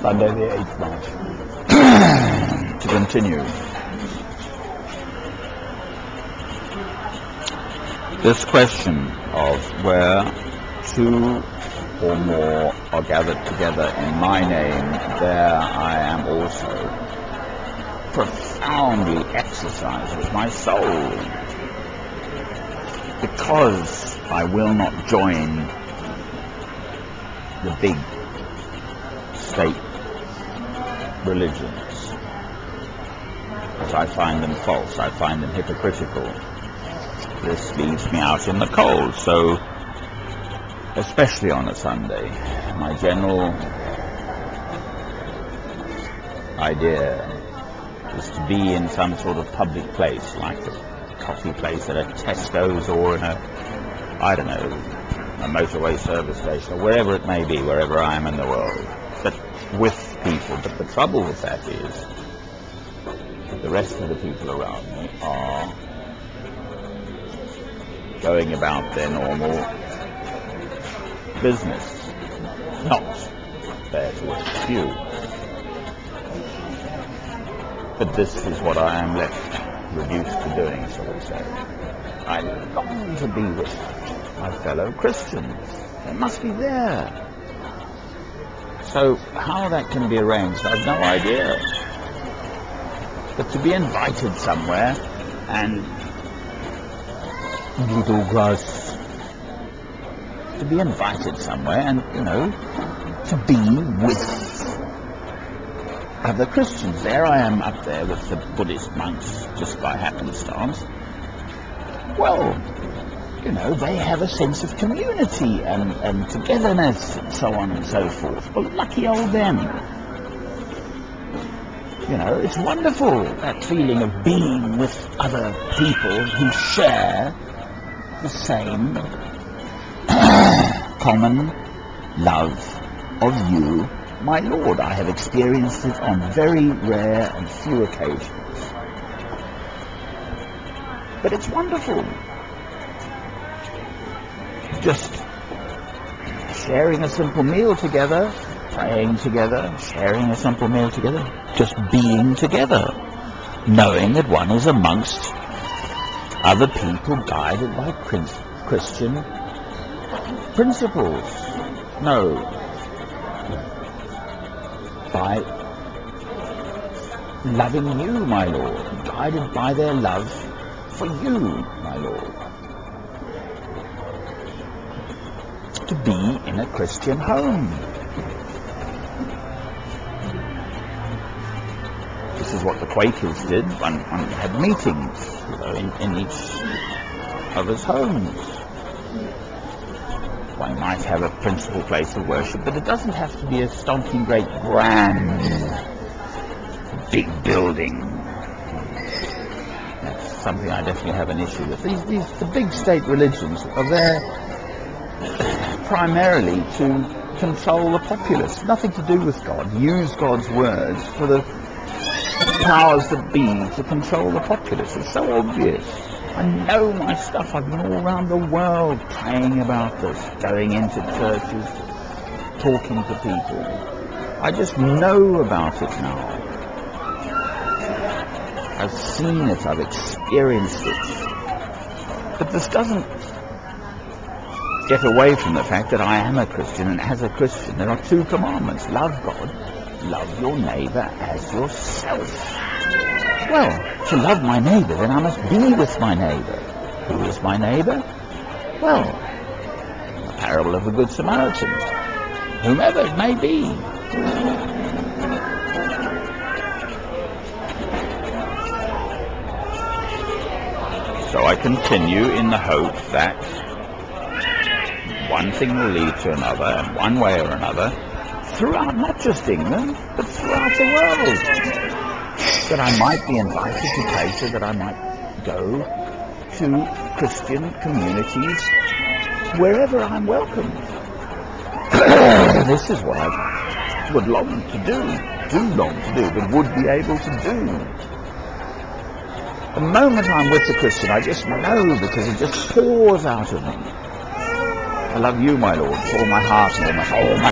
Sunday the 8th March. To continue. This question of where two or more are gathered together in my name, there I am also, profoundly exercises my soul, because I will not join the big state religions, because I find them false, I find them hypocritical. This leaves me out in the cold. So especially on a Sunday, my general idea is to be in some sort of public place, like a coffee place at a Tesco's, or in a, I don't know, a motorway service station, or wherever it may be, wherever I am in the world, but with people. But the trouble with that is that the rest of the people around me are going about their normal business, not there to worship you. But this is what I am left reduced to doing, shall we say. I long to be with my fellow Christians. They must be there. So how that can be arranged, I've no idea. But to be invited somewhere and little grass, to be invited somewhere and, to be with other Christians. There I am up there with the Buddhist monks, just by happenstance. Well, they have a sense of community and togetherness and so on and so forth. Well, lucky old them. It's wonderful, that feeling of being with other people who share the same common love of you, my Lord. I have experienced it on very rare and few occasions. But it's wonderful. Just sharing a simple meal together, praying together, sharing a simple meal together, just being together, knowing that one is amongst other people guided by Christian principles. No, by loving you, my Lord, guided by their love for you, my Lord. To be in a Christian home. This is what the Quakers did. One had meetings, in each other's homes. One might have a principal place of worship, but it doesn't have to be a stonking great grand big building. That's something I definitely have an issue with. The big state religions are there primarily to control the populace. Nothing to do with God. Use God's words for the powers that be to control the populace. It's so obvious. I know my stuff. I've been all around the world praying about this, going into churches, talking to people. I just know about it now. I've seen it, I've experienced it. But this doesn't get away from the fact that I am a Christian, and as a Christian there are two commandments. Love God, love your neighbour as yourself. Well, to love my neighbour, then I must be with my neighbour. Who is my neighbour? Well, the parable of the Good Samaritan. Whomever it may be. So I continue in the hope that one thing will lead to another, and one way or another, throughout not just England, but throughout the world. That I might be invited to places, that I might go to Christian communities, wherever I'm welcome. This is what I would long to do, but would be able to do. The moment I'm with the Christian, I just know, because it just pours out of me. I love you, my Lord, with all my heart and all my soul.